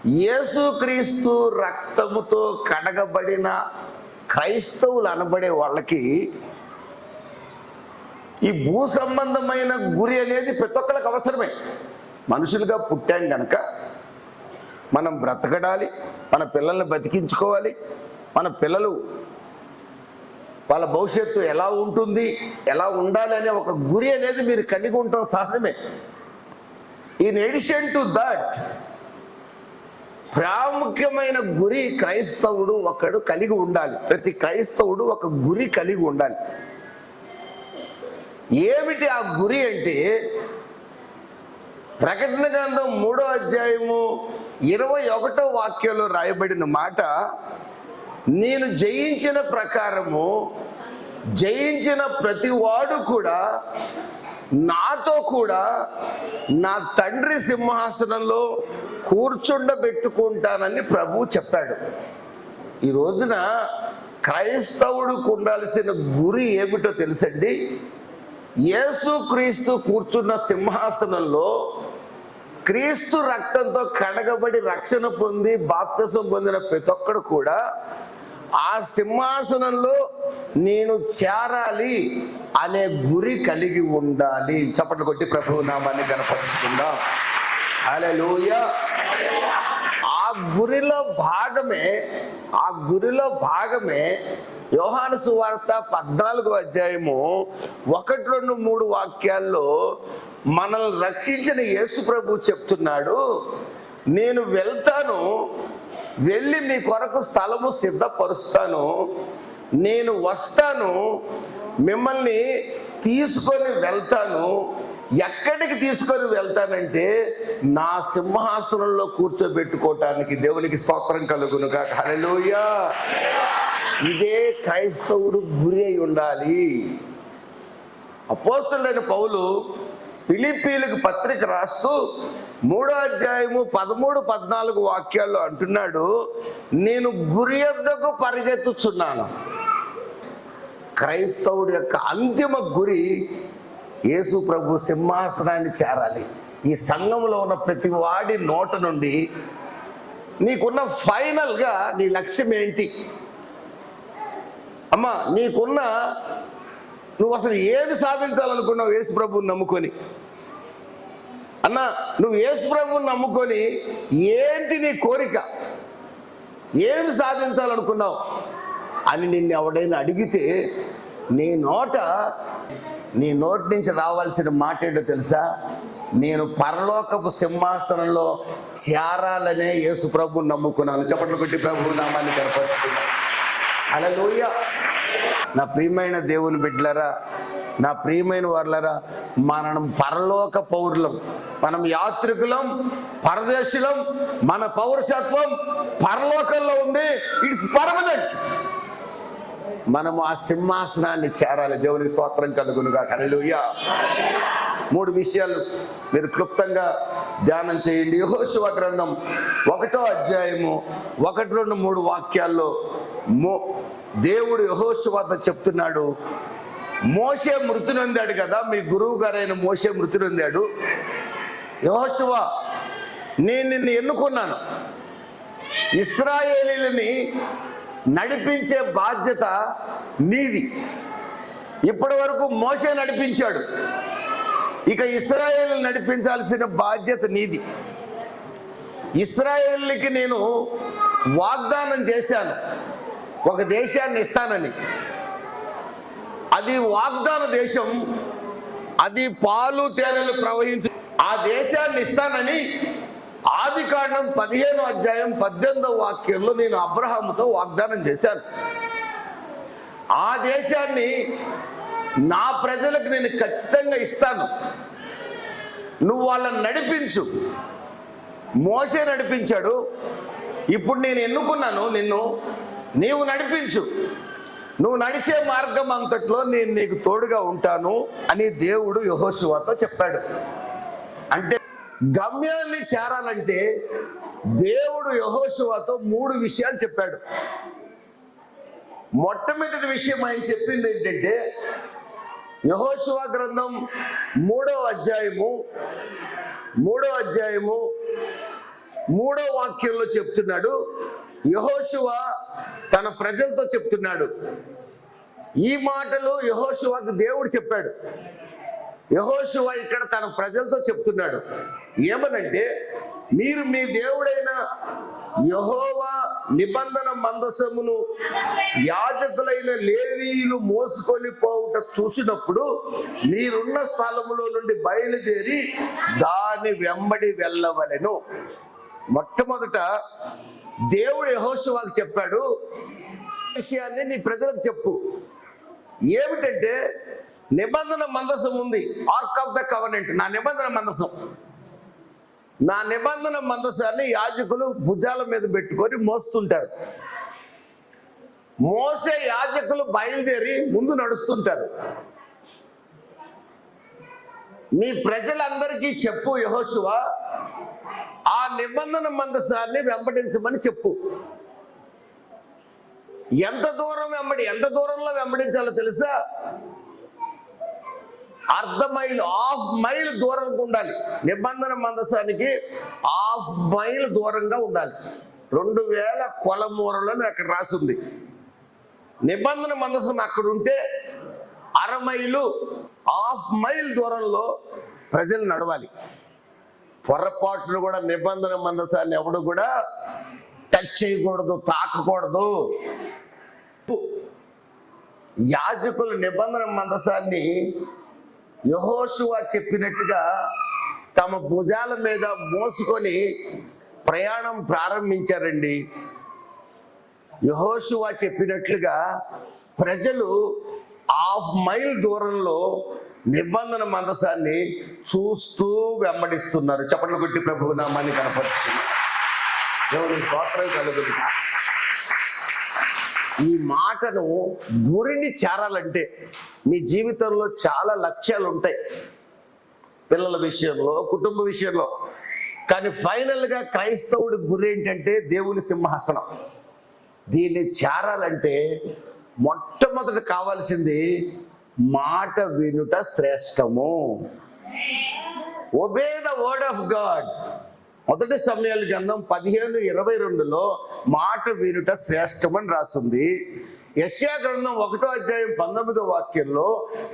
యేసుక్రీస్తు రక్తముతో కడగబడిన క్రైస్తవులు అనబడే వాళ్ళకి ఈ భూ సంబంధమైన గురి అనేది ప్రతి ఒక్కరికి అవసరమే. మనుషులుగా పుట్టాం గనక మనం బ్రతకడాలి, మన పిల్లల్ని బతికించుకోవాలి, మన పిల్లలు వాళ్ళ భవిష్యత్తు ఎలా ఉంటుంది, ఎలా ఉండాలి అనే ఒక గురి అనేది మీరు కలిగి ఉండటం సహజమే. ఇన్ ఎడిషన్ టు దట్, ప్రాముఖ్యమైన గురి క్రైస్తవుడు ఒకడు కలిగి ఉండాలి. ప్రతి క్రైస్తవుడు ఒక గురి కలిగి ఉండాలి. ఏమిటి ఆ గురి అంటే, ప్రకటన గ్రంథం 3వ అధ్యాయము 21వ వాక్యంలో రాయబడిన మాట, నేను జయించిన ప్రకారము జయించిన ప్రతి వాడు కూడా నాతో కూడా నా తండ్రి సింహాసనంలో కూర్చుండబెట్టుకుంటానని ప్రభువు చెప్పాడు. ఈ రోజున క్రైస్తవుడికి ఉండాల్సిన గురి ఏమిటో తెలుసండి? యేసుక్రీస్తు కూర్చున్న సింహాసనంలో క్రీస్తు రక్తంతో కడగబడి రక్షణ పొంది బాప్తిసం పొందిన ప్రతి ఒక్కడు కూడా ఆ సింహాసనంలో నేను చేరాలి అనే గురి కలిగి ఉండాలి. చప్పట్లు కొట్టి ప్రభువు నామాన్ని గణపరుచుకుందాం. హల్లెలూయా. ఆ గురిలో భాగమే యోహాను సువార్త 14వ అధ్యాయము 1, 2, 3 వాక్యాల్లో మనల్ని రక్షించిన యేసు ప్రభు చెప్తున్నాడు, నేను వెళ్తాను, వెళ్ళి మీ కొరకు స్థలము సిద్ధపరుస్తాను, నేను వస్తాను, మిమ్మల్ని తీసుకొని వెళ్తాను. ఎక్కడికి తీసుకొని వెళ్తానంటే నా సింహాసనంలో కూర్చోబెట్టుకోవటానికి. దేవునికి స్తోత్రం కలుగును గాక. హల్లెలూయా. ఇదే క్రైస్తవుడు గురి అయి ఉండాలి. అపోస్తలుడైన పౌలు ఫిలిప్పీయులకు పత్రిక రాస్తూ 3వ అధ్యాయము 13, 14 వాక్యాల్లో అంటున్నాడు, నేను గురి యొద్దకు పరిగెత్తుచున్నాను. క్రైస్తవుడి యొక్క అంతిమ గురి యేసు ప్రభు సింహాసనాన్ని చేరాలి. ఈ సంఘంలో ఉన్న ప్రతి వాడి నోట నుండి నీకున్న ఫైనల్గా నీ లక్ష్యం ఏంటి అమ్మా? నువ్వు అసలు ఏమి సాధించాలనుకున్నావు యేసు ప్రభువుని నమ్ముకొని? అన్నా, నువ్వు యేసు ప్రభువుని నమ్ముకొని ఏంటి నీ కోరిక, ఏమి సాధించాలనుకున్నావు అని నిన్ను ఎవడైనా అడిగితే నీ నోటి నుంచి రావాల్సిన మాట ఏంటో తెలుసా? నేను పరలోకపు సింహాసనంలో చేరాలనే యేసు ప్రభువుని నమ్ముకున్నాను. చప్పట్లు కొట్టి ప్రభువు నామాన్ని కనపరుచుకున్నాను. హల్లెలూయా. నా ప్రియమైన దేవుని బిడ్డలారా, నా ప్రియమైన వారులారా, మనం పరలోక పౌరులం, మనం యాత్రికులం, పరదేశులం. మన పౌరసత్వం పరలోకంలో ఉంది. It's permanent. మనము ఆ సింహాసనాన్ని చేరాలి. దేవునికి స్తోత్రం కలుగునుగా. హల్లెలూయా. 3 విషయాలు మీరు క్లుప్తంగా ధ్యానం చేయండి. యెహోషువ గ్రంథం 1వ అధ్యాయము 1, 2, 3 వాక్యాల్లో దేవుడు యెహోషువతో చెప్తున్నాడు, మోషే మృతి నొందాడు కదా, మీ గురువు గారైన మోషే మృతి నొందాడు. యెహోషువ, నేను నిన్ను ఎన్నుకున్నాను, ఇశ్రాయేలీయులని నడిపించే బాధ్యత నీది. ఇప్పటి వరకు మోషే నడిపించాడు, ఇక ఇశ్రాయేలు నడిపించాల్సిన బాధ్యత నీది. ఇశ్రాయేలుకి నేను వాగ్దానం చేశాను, ఒక దేశాన్ని ఇస్తానని. అది వాగ్దాన దేశం, అది పాలు తేనెలు ప్రవహించు ఆ దేశాన్ని ఇస్తానని ఆదికాండం 15వ అధ్యాయం 18వ వాక్యంలో నేను అబ్రహాముతో వాగ్దానం చేశాను. ఆ దేశాన్ని నా ప్రజలకు నేను ఖచ్చితంగా ఇస్తాను, నువ్వు వాళ్ళని నడిపించు. మోషే నడిపించాడు, ఇప్పుడు నేను ఎన్నుకున్నాను నిన్ను, నీవు నడిపించు. నువ్వు నడిచే మార్గం అంతట్లో నేను నీకు తోడుగా ఉంటాను అని దేవుడు యెహోషువతో చెప్పాడు. అంటే గమ్యాన్ని చేరాలంటే దేవుడు యెహోషువతో 3 విషయాలు చెప్పాడు. మొట్టమొదటి విషయం ఆయన చెప్పింది ఏంటంటే, యెహోషువ గ్రంథం 3వ అధ్యాయము 3వ వాక్యంలో చెప్తున్నాడు, యెహోషువ తన ప్రజలతో చెప్తున్నాడు. ఈ మాటలు యెహోషువకు దేవుడు చెప్పాడు. యెహోషువ ఇక్కడ తన ప్రజలతో చెప్తున్నాడు ఏమనంటే, మీరు మీ దేవుడైన యెహోవా నిబంధన మందసమును యాజకులైన లేవీయులు మోసుకొని పోవుట చూసినప్పుడు మీరున్న స్థలములో నుండి బయలుదేరి దాని వెంబడి వెళ్ళవలెను. మొట్టమొదట దేవుడు యెహోషువకు చెప్పాడు, విషయాన్ని నీ ప్రజలకు చెప్పు. ఏమిటంటే, నిబంధన మందసం ఉంది, ఆర్క్ ఆఫ్ ద కవెనెంట్, నా నిబంధన మందసం. నా నిబంధన మందసాన్ని యాజకులు భుజాల మీద పెట్టుకొని మోస్తుంటారు. మోసే యాజకులు బయలుదేరి ముందు నడుస్తుంటారు. నీ ప్రజలందరికీ చెప్పు యెహోషువ, ఆ నిబంధన మందసాన్ని వెంబడించమని చెప్పు. ఎంత దూరంలో వెంబడించాలో తెలుసా? ½ మైల్ దూరంగా ఉండాలి. నిబంధన మందసానికి ½ మైల్ దూరంగా ఉండాలి. 2000 కొలమూరలను అక్కడ రాసింది. నిబంధన మందసం అక్కడ ఉంటే ½ మైల్ దూరంలో ప్రజలు నడవాలి. పొరపాటును కూడా నిబంధన మందసాన్ని ఎవడు కూడా టచ్ చేయకూడదు, తాకకూడదు. యాజకులు నిబంధన మందసాన్ని యెహోషువ చెప్పినట్టుగా తమ భుజాల మీద మోసుకొని ప్రయాణం ప్రారంభించారండి. యెహోషువ చెప్పినట్లుగా ప్రజలు ½ మైల్ దూరంలో నిబంధన మందసాన్ని చూస్తూ వెంబడిస్తున్నారు. చప్పట్లు కొట్టి ప్రభువు నామాన్ని కనపరుస్తున్నారు. దేవుని స్తోత్రం కలుగుతుంది. ఈ మాటను గురిని చేరాలంటే మీ జీవితంలో చాలా లక్ష్యాలు ఉంటాయి, పిల్లల విషయంలో, కుటుంబ విషయంలో. కానీ ఫైనల్గా క్రైస్తవుడి గురి ఏంటంటే దేవుని సింహాసనం. దీన్ని చేరాలంటే మొట్టమొదట కావాల్సింది మాట వినుట శ్రేష్టము. Obey the word of God. 1 సమూయేలు గ్రంథం 15:22లో మాట వినుట శ్రేష్టమని రాస్తుంది. యెషయా గ్రంథం 1:19 వాక్యంలో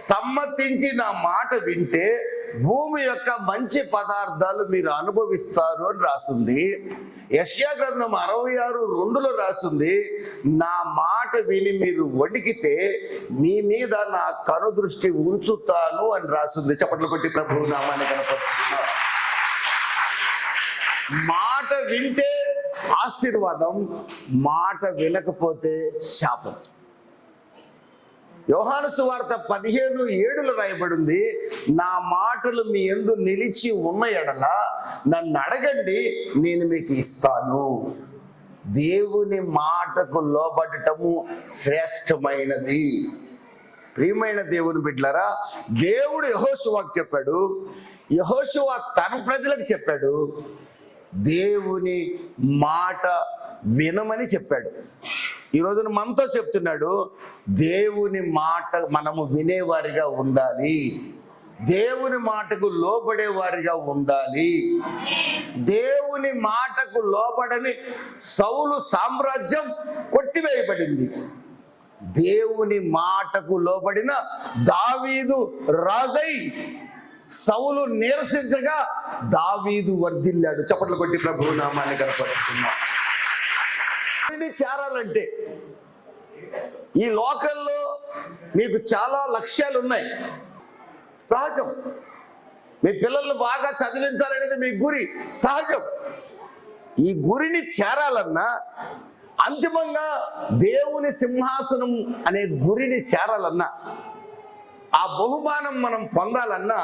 సమ్మతించి నా మాట వింటే భూమి యొక్క మంచి పదార్థాలు మీరు అనుభవిస్తారు అని రాస్తుంది. యెషయా గ్రంథం 66:2లో రాస్తుంది, నా మాట విని మీరు వణికితే మీ మీద నా కనుదృష్టి ఉంచుతాను అని రాస్తుంది. చప్పట్లు కొట్టి ప్రభువు నామాన్ని కనపరుస్తున్నారు. మాట వింటే ఆశీర్వాదం, మాట వినకపోతే శాపం. యోహాను సువార్త 15:7లో రాయబడింది, నా మాటలు మీ యందు నిలిచి ఉన్న ఎడల నన్ను అడగండి, నేను మీకు ఇస్తాను. దేవుని మాటకు లోబడటము శ్రేష్టమైనది. ప్రియమైన దేవుని బిడ్డలారా, దేవుడు యెహోషువకు చెప్పాడు, యెహోషువ తన ప్రజలకు చెప్పాడు, దేవుని మాట వినమని చెప్పాడు. ఈ రోజున మనతో చెప్తున్నాడు, దేవుని మాట మనము వినేవారిగా ఉండాలి, దేవుని మాటకు లోబడేవారిగా ఉండాలి. దేవుని మాటకు లోబడని సౌలు సామ్రాజ్యం కొట్టివేయబడింది. దేవుని మాటకు లోబడిన దావీదు రాజై సౌలు నిరసించగా దావీదు వర్ధిల్లాడు. చప్పట్లు కొట్టి ప్రభువు నామాన్ని కనపరుస్తున్నాం. చేరాలంటే ఈ లోకంలో మీకు చాలా లక్ష్యాలు ఉన్నాయి, సహజం. మీ పిల్లల్ని బాగా చదివించాలనేది మీ గురి, సహజం. ఈ గురిని చేరాలన్నా, అంతిమంగా దేవుని సింహాసనం అనే గురిని చేరాలన్నా, ఆ బహుమానం మనం పొందాలన్నా,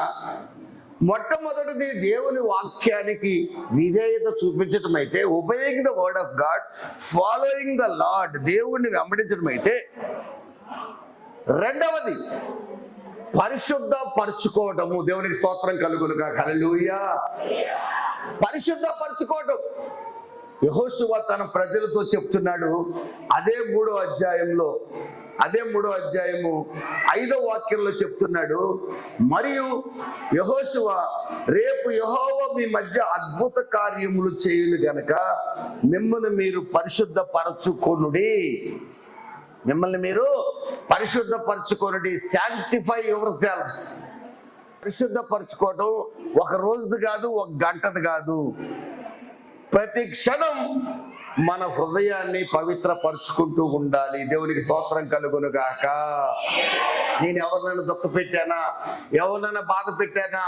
మొట్టమొదటిది దేవుని వాక్యానికి విధేయత చూపించడం అయితే, obeying the word of God, following the lord, దేవుణ్ణి వెంబడించడం అయితే, రెండవది పరిశుద్ధ పరుచుకోవటము. దేవునికి స్తోత్రం కలుగునుగా. హల్లెలూయా. పరిశుద్ధ పరుచుకోవటం యెహోషువ తన ప్రజలతో చెప్తున్నాడు. అదే 3వ అధ్యాయము 5వ వాక్యంలో చెప్తున్నాడు, మరియు యెహోషువ రేపు యెహోవా మీ మధ్య అద్భుత కార్యములు చేయును గనక మిమ్మల్ని మీరు పరిశుద్ధపరచుకొనుడి. మిమ్మల్ని మీరు పరిశుద్ధపరచుకొనుడి. Sanctify yourselves. పరిశుద్ధపరచుకోవడం ఒక రోజుది కాదు, ఒక గంటది కాదు. ప్రతి క్షణం మన హృదయాన్ని పవిత్రపరుచుకుంటూ ఉండాలి. దేవునికి స్తోత్రం కలుగును గాక. నేను ఎవరినైనా దుఃఖ పెట్టానా, ఎవరినైనా బాధ పెట్టానా,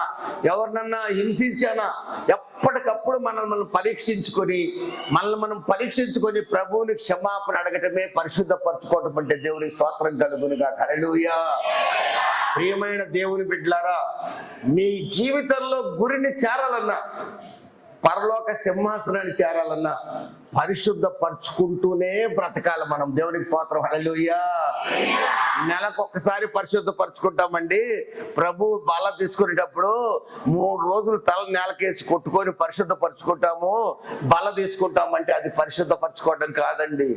ఎవరినన్నా హింసించానా, ఎప్పటికప్పుడు మనల్ని పరీక్షించుకొని మనం ప్రభువుని క్షమాపణ అడగటమే పరిశుద్ధపరచుకోవటం అంటే. దేవునికి స్తోత్రం కలుగును గాక. హల్లెలూయా. ప్రియమైన దేవుని బిడ్డలారా, మీ జీవితంలో గురిని చేరాలన్నా, పరలోక సింహాసనాన్ని చేరాలన్నా పరిశుద్ధపరచుకుంటూనే బ్రతకాలి మనం. దేవునికి స్తోత్రం. హల్లెలూయా. నెలకొకసారి పరిశుద్ధపరచుకుంటామండి. ప్రభు బల తీసుకునేటప్పుడు 3 రోజులు తల నేలకేసి కొట్టుకొని పరిశుద్ధపరచుకుంటాము. బల తీసుకుంటామంటే అది పరిశుద్ధపరచుకోవడం కాదండి.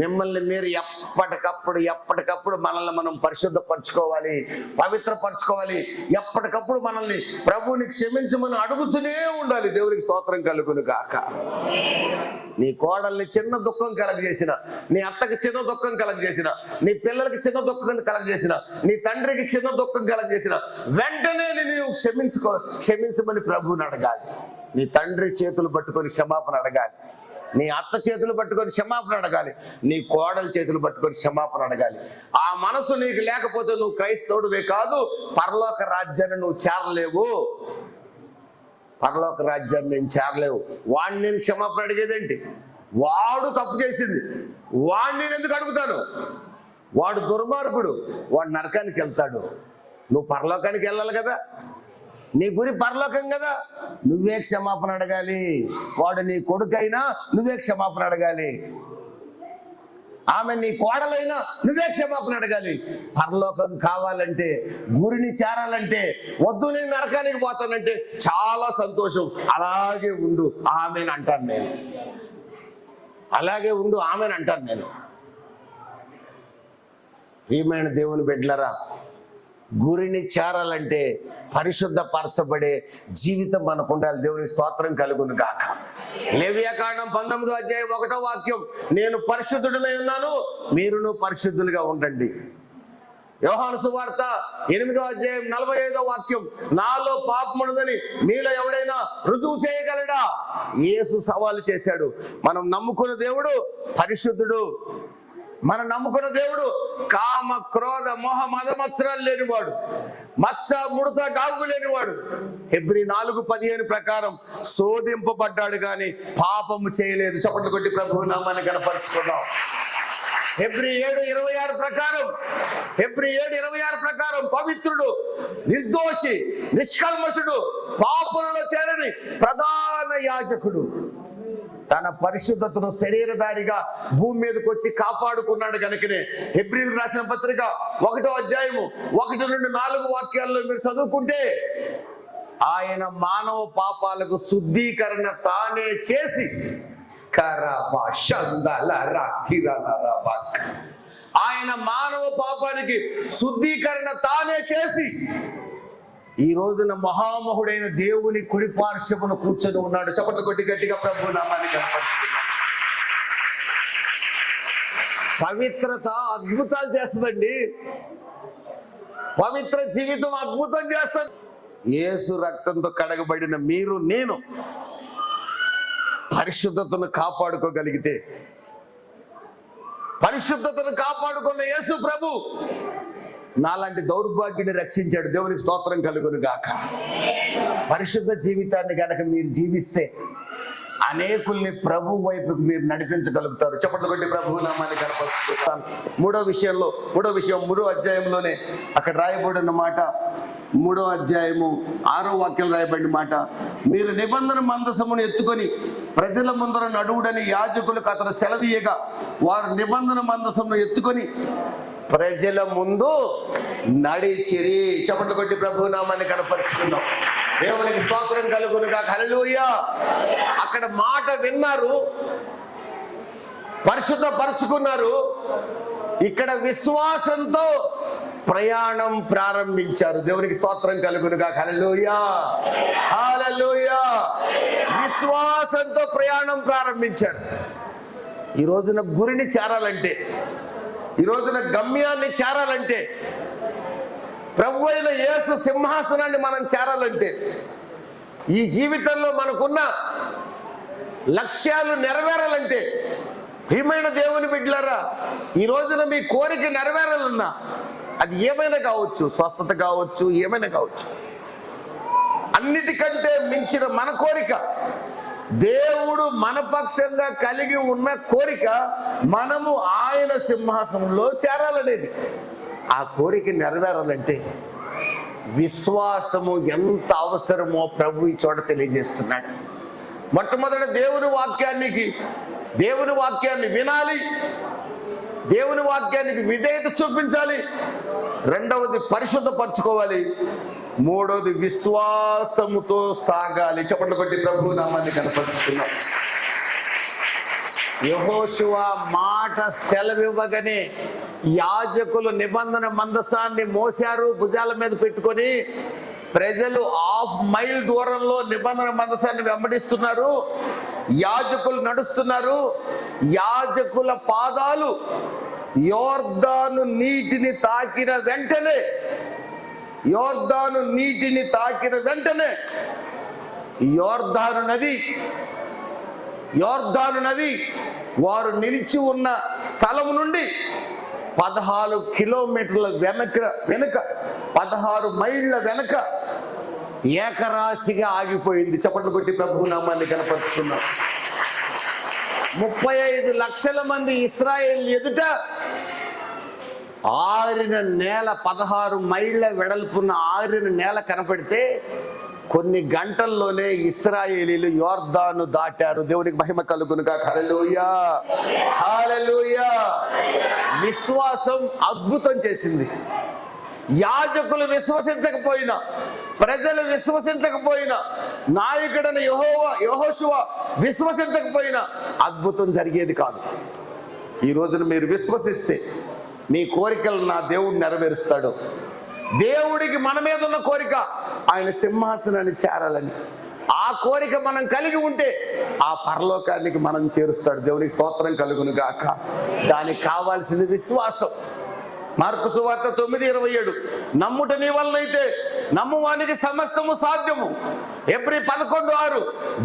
మిమ్మల్ని మీరు ఎప్పటికప్పుడు మనల్ని మనం పరిశుద్ధపరచుకోవాలి, పవిత్రపరచుకోవాలి. ఎప్పటికప్పుడు మనల్ని ప్రభువుని క్షమించమని అడుగుతూనే ఉండాలి. దేవునికి స్తోత్రం కలుగును గాక. నీ కోడల్ని చిన్న దుఃఖం కలగజేసిన, నీ అత్తకి చిన్న దుఃఖం కలగజేసిన, నీ పిల్లలకి చిన్న దుఃఖం కలగజేసిన, నీ తండ్రికి చిన్న దుఃఖం కలగజేసిన వెంటనే నువ్వు క్షమించమని ప్రభువుని అడగాలి. నీ తండ్రి చేతులు పట్టుకొని క్షమాపణ అడగాలి. నీ అత్త చేతులు పట్టుకొని క్షమాపణ అడగాలి. నీ కోడల చేతులు పట్టుకొని క్షమాపణ అడగాలి. ఆ మనసు నీకు లేకపోతే నువ్వు క్రైస్తవుడివే కాదు, పరలోక రాజ్యాన్ని నువ్వు చేరలేవు. పరలోక రాజ్యాన్ని నేను చేరలేవు. వాడిని నేను క్షమాపణ అడిగేదేంటి? వాడు తప్పు చేసింది, వాడిని నేను ఎందుకు అడుగుతాను? వాడు దుర్మార్గుడు, వాడు నరకానికి వెళ్తాడు. నువ్వు పరలోకానికి వెళ్ళాలి కదా, నీ గురి పరలోకం కదా. నువ్వే క్షమాపణ అడగాలి. వాడు నీ కొడుకైనా నువ్వే క్షమాపణ అడగాలి. ఆమె నీ కోడలైనా నువ్వే క్షమాపణ అడగాలి. పరలోకం కావాలంటే, గురిని చేరాలంటే, వద్దు నేను నరకానికి పోతానంటే చాలా సంతోషం. అలాగే ఉండు ఆమెను అంటాను నేను. అలాగే ఉండు ఆమెను అంటాను నేను. ప్రియమైన దేవుని బిడ్డలారా, గురిని చేరాలంటే పరిశుద్ధపరచబడే జీవితం మనకు ఉండాలి. దేవునికి స్తోత్రం కలుగును గాక. లేవియాకాండం 19వ అధ్యాయం 1వ వాక్యం, నేను పరిశుద్ధుడనై ఉన్నాను, మీరును పరిశుద్ధులుగా ఉండండి. యోహాను సువార్త 8వ అధ్యాయం 45వ వాక్యం, నాలో పాపమున్నదని మీలో ఎవడైనా రుజువు చేయగలడా? యేసు సవాలు చేశాడు. మనం నమ్ముకున్న దేవుడు పరిశుద్ధుడు. మనం నమ్ముకున్న దేవుడు కామ క్రోధ మోహ మదమత్సరాలు లేనివాడు, మత్స ముడత డాగు లేనివాడు. హెబ్రీ 4:15 ప్రకారం శోధింపబడ్డాడు గాని పాపము చేయలేదు. చప్పట్లు కొట్టి ప్రభువు నామాన్ని కనపరుచుకున్నాం. హెబ్రీ 7:26 ప్రకారం పవిత్రుడు, నిర్దోషి, నిష్కల్మషుడు, పాపులలో చేరని ప్రధాన యాజకుడు. తన పరిశుద్ధతను శరీరధారిగా భూమి మీదకి వచ్చి కాపాడుకున్నాడు కనుకనే హెబ్రీయులకు రాసిన పత్రిక 1వ అధ్యాయము 1 నుండి 4 వాక్యాల్లో మీరు చదువుకుంటే, ఆయన మానవ పాపాలకు శుద్ధీకరణ తానే చేసి ఆయన మానవ పాపానికి శుద్ధీకరణ తానే చేసి ఈ రోజున మహామహుడైన దేవుని కుడి పార్శ్వమున కూర్చొని ఉన్నాడు. చప్పట్లు కొట్టి గట్టిగా ప్రభు నామాన్ని కనపరుచుకున్నాడు. పవిత్రత అద్భుతాలు చేస్తుందండి. పవిత్ర జీవితం అద్భుతం చేస్తుంది. యేసు రక్తంతో కడగబడిన మీరు నేను పరిశుద్ధతను కాపాడుకోగలిగితే, పరిశుద్ధతను కాపాడుకున్న యేసు ప్రభు నాలాంటి దౌర్భాగ్యాన్ని రక్షించాడు. దేవునికి స్తోత్రం కలుగును గాక. పరిశుద్ధ జీవితాన్ని కనుక మీరు జీవిస్తే అనేకుల్ని ప్రభు వైపుకు మీరు నడిపించగలుగుతారు. చప్పట్లు కొట్టి ప్రభు నామాన్ని కనపరుచుకుంటాను. మూడో విషయం 3వ అధ్యాయంలోనే అక్కడ రాయబడిన మాట, 3వ అధ్యాయము 6వ వాక్యం రాయబడిన మాట, మీరు నిబంధన మందసమును ఎత్తుకొని ప్రజల ముందర నడువుడని యాజకులకు అతను సెలవీయగా వారు నిబంధన మందసమును ఎత్తుకొని ప్రజల ముందు నడిచిరి. చప్పట్లు కొట్టి ప్రభు నామాన్ని కనపరుచుకున్నాం. దేవునికి స్తోత్రం కలుగును గాక. హల్లెలూయా. అక్కడ మాట విన్నారు, పరిశుద్ధపరుచుకున్నారు. ఇక్కడ విశ్వాసంతో ప్రయాణం ప్రారంభించారు. దేవునికి స్తోత్రం కలుగునుగాక. హల్లెలూయా, హల్లెలూయా. విశ్వాసంతో ప్రయాణం ప్రారంభించారు. ఈ రోజున గురిని చేరాలంటే, ఈ రోజున గమ్యాన్ని చేరాలంటే, ప్రభు అయిన యేసు సింహాసనాన్ని మనం చేరాలంటే, ఈ జీవితంలో మనకున్న లక్ష్యాలు నెరవేరాలంటే, ప్రియమైన దేవుని బిడ్డలారా, ఈ రోజున మీ కోరిక నెరవేరాలన్నా అది ఏమైనా కావచ్చు, స్వస్థత కావచ్చు, ఏమైనా కావచ్చు, అన్నిటికంటే మించిన మన కోరిక, దేవుడు మన పక్షంగా కలిగి ఉన్న కోరిక, మనము ఆయన సింహాసనంలో చేరాలనేది. ఆ కోరిక నెరవేరాలంటే విశ్వాసము ఎంత అవసరమో ప్రభు ఈ చోట తెలియజేస్తున్నాడు. మొట్టమొదటి దేవుని వాక్యాన్ని వినాలి, దేవుని వాక్యానికి విధేయత చూపించాలి. రెండవది పరిశుద్ధపరచుకోవాలి. మూడవది విశ్వాసముతో సాగాలి. చప్పట్లు కొట్టి ప్రభు నామాన్ని కనపరుచుకున్నాం. యెహోషువ మాట సెలవివ్వగానే యాజకులు నిబంధన మందసాన్ని మోశారు, భుజాల మీద పెట్టుకొని. ప్రజలు 1/2 మైల్ దూరంలో నిబంధన మందసాన్ని వెంబడిస్తున్నారు. యాజకులు నడుస్తున్నారు. యాజకుల పాదాలు యోర్దాను నీటిని తాకిన వెంటనే, యోర్దాను నది వారు నిలిచి ఉన్న స్థలం నుండి 14 కిలోమీటర్ల వెనుక 16 మైళ్ళ వెనుక ఏకరాశిగా ఆగిపోయింది. చప్పట్లు కొట్టి ప్రభు నామాన్ని కనపరుచుకున్నాం. 35 లక్షల మంది ఇశ్రాయేల్ ఎదుట ఆరిన నేల, 16 మైళ్ళ వెడల్పున్న ఆరిన నేల కనపడితే కొన్ని గంటల్లోనే ఇశ్రాయేలీలు యోర్దాను దాటారు. దేవునికి మహిమ కలుగునుగాక. హల్లెలూయా, హల్లెలూయా. విశ్వాసం అద్భుతం చేసింది. యాజకులు విశ్వసించకపోయినా, ప్రజలు విశ్వసించకపోయినా, నాయకుడైన యెహోషువ విశ్వసించకపోయినా అద్భుతం జరిగేది కాదు. ఈ రోజున మీరు విశ్వసిస్తే మీ కోరికలు నా దేవుడు నెరవేరుస్తాడు. దేవుడికి మన మీద ఉన్న కోరిక ఆయన సింహాసనాన్ని చేరాలని. ఆ కోరిక మనం కలిగి ఉంటే ఆ పరలోకానికి మనం చేరుస్తాడు. దేవునికి స్తోత్రం కలుగును గాక. దానికి కావాల్సింది విశ్వాసం. మార్కు సువార్త 9:27 నమ్ముట నీ వలనైతే నమ్మువానికి సమస్తము సాధ్యము. ఎబ్రీ 11:6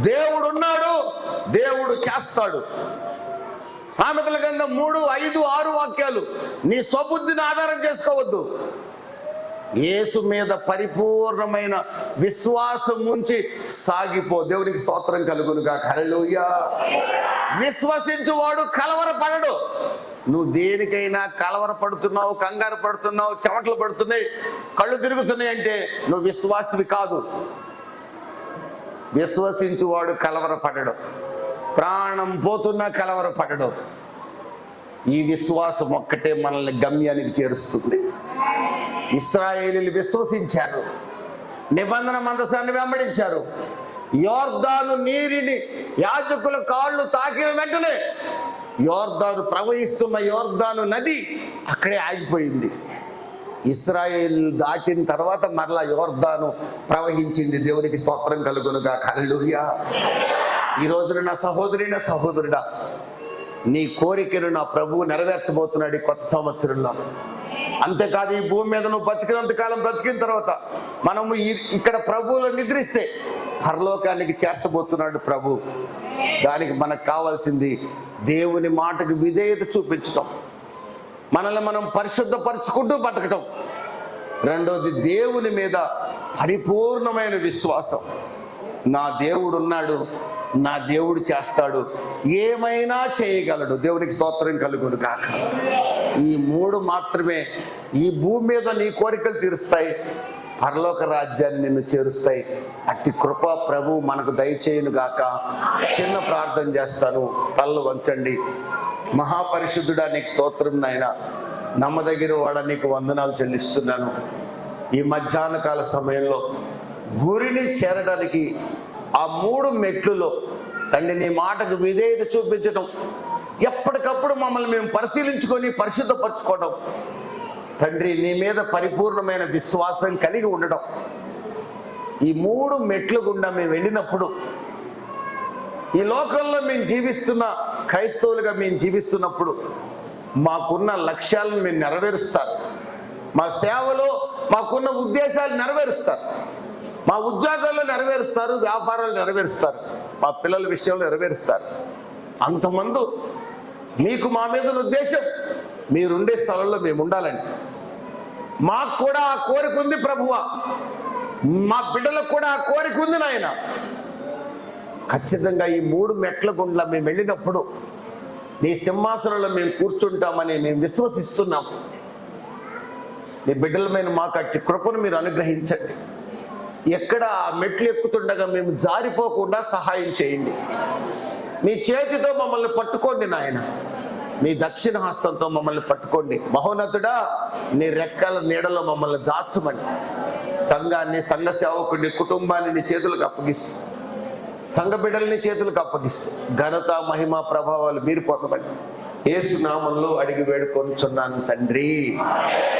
దేవుడు ఉన్నాడు, దేవుడు చేస్తాడు. సామెతల గ్రంథం 3:5-6 వాక్యాలు నీ స్వబుద్ధిని ఆధారం చేసుకోవద్దు. యేసు మీద పరిపూర్ణమైన విశ్వాసం ఉంచి సాగిపో. దేవునికి స్తోత్రం కలుగునుగాక. హల్లెలూయా. విశ్వసించువాడు కలవరపడడు. నువ్వు దేనికైనా కలవరపడుతున్నావు, కంగారు పడుతున్నావు, చెమటలు పడుతున్నాయి, కళ్ళు తిరుగుతున్నాయి అంటే నువ్వు విశ్వాసివి కాదు. విశ్వసించువాడు కలవరపడడు. ప్రాణం పోతున్నా కలవరపడడు. ఈ విశ్వాసం ఒక్కటే మనల్ని గమ్యానికి చేరుస్తుంది. ఇశ్రాయేలీయులు విశ్వసించారు, నిబంధన మందసాన్ని వెంబడించారు. యోర్దాను నీటిని యాజకుల కాళ్ళు తాకిన వెంటనే ప్రవహిస్తున్న యోర్దాను నది అక్కడే ఆగిపోయింది. ఇశ్రాయేల్ దాటిన తర్వాత మరలా యోర్దాను ప్రవహించింది. దేవునికి స్తోత్రం కలుగునుగాక. హల్లెలూయా. ఈ రోజున నా సహోదరుడా, నీ కోరికను నా ప్రభువు నెరవేర్చబోతున్నాడు ఈ కొత్త సంవత్సరంలో. అంతేకాదు, ఈ భూమి మీద నువ్వు బతికినంత కాలం బ్రతికిన తర్వాత మనము ఇక్కడ ప్రభువులో నిద్రిస్తే పరలోకానికి చేర్చబోతున్నాడు ప్రభు. దానికి మనకు కావాల్సింది దేవుని మాటకు విధేయత చూపించటం, మనల్ని మనం పరిశుద్ధపరచుకుంటూ బతకటం. రెండోది దేవుని మీద పరిపూర్ణమైన విశ్వాసం. నా దేవుడు ఉన్నాడు, నా దేవుడు చేస్తాడు, ఏమైనా చేయగలడు. దేవునికి స్తోత్రం కలుగును గాక. ఈ 3 మాత్రమే ఈ భూమి మీద నీ కోరికలు తీరుస్తాయి, పరలోక రాజ్యాన్ని నిన్ను చేరుస్తాయి. అట్టి కృప ప్రభు మనకు దయచేయును గాక. చిన్న ప్రార్థన చేస్తాను, తలలు వంచండి. మహాపరిశుద్ధుడా, నీకు స్తోత్రం నాయనా. నమ్మదగిన వాడ, నీకు వందనాలు చెల్లిస్తున్నాను. ఈ మధ్యాహ్న కాల సమయంలో గురిని చేరడానికి ఆ 3 మెట్లులో తండ్రి నీ మాటకు విధేయత చూపించడం, ఎప్పటికప్పుడు మమ్మల్ని మేము పరిశీలించుకొని పరిశుద్ధపరచుకోవడం, తండ్రి నీ మీద పరిపూర్ణమైన విశ్వాసం కలిగి ఉండడం. ఈ 3 మెట్లు గుండా మేము వెళ్ళినప్పుడు, ఈ లోకంలో మేము జీవిస్తున్న క్రైస్తవులుగా మేము జీవిస్తున్నప్పుడు మాకున్న లక్ష్యాలను మేము నెరవేరుస్తారు. మా సేవలో మాకున్న ఉద్దేశాలు నెరవేరుస్తారు. మా ఉద్యోగాల్లో నెరవేరుస్తారు, వ్యాపారాలు నెరవేరుస్తారు, మా పిల్లల విషయంలో నెరవేరుస్తారు. అంతమంది మీకు మా మీద ఉద్దేశం మీరుండే స్థలంలో మేము ఉండాలండి. మాకు కూడా ఆ కోరిక ఉంది ప్రభువా, మా బిడ్డలకు కూడా ఆ కోరిక ఉంది నాయన. ఖచ్చితంగా ఈ 3 మెట్ల గుండా మేము వెళ్ళినప్పుడు నీ సింహాసనంలో మేము కూర్చుంటామని మేము విశ్వసిస్తున్నాం. నీ బిడ్డలమైన మాకు అట్టి కృపను మీరు అనుగ్రహించండి. ఎక్కడ ఆ మెట్లు ఎక్కుతుండగా మేము జారిపోకుండా సహాయం చేయండి. మీ చేతితో మమ్మల్ని పట్టుకోండి నాయన, మీ దక్షిణ హస్తంతో మమ్మల్ని పట్టుకోండి. మహోన్నతుడా, నీ రెక్కల నీడలో మమ్మల్ని దాచమని సంఘాన్ని, సంఘ సేవకుడిని, కుటుంబాన్ని నీ చేతులకు అప్పగిస్తూ, సంఘ బిడ్డల్ని చేతులకు అప్పగిస్తూ ఘనత, మహిమ, ప్రభావాలు మీరు పొందమని యేసు నామములో అడిగి వేడుకొనుచున్నాను తండ్రి.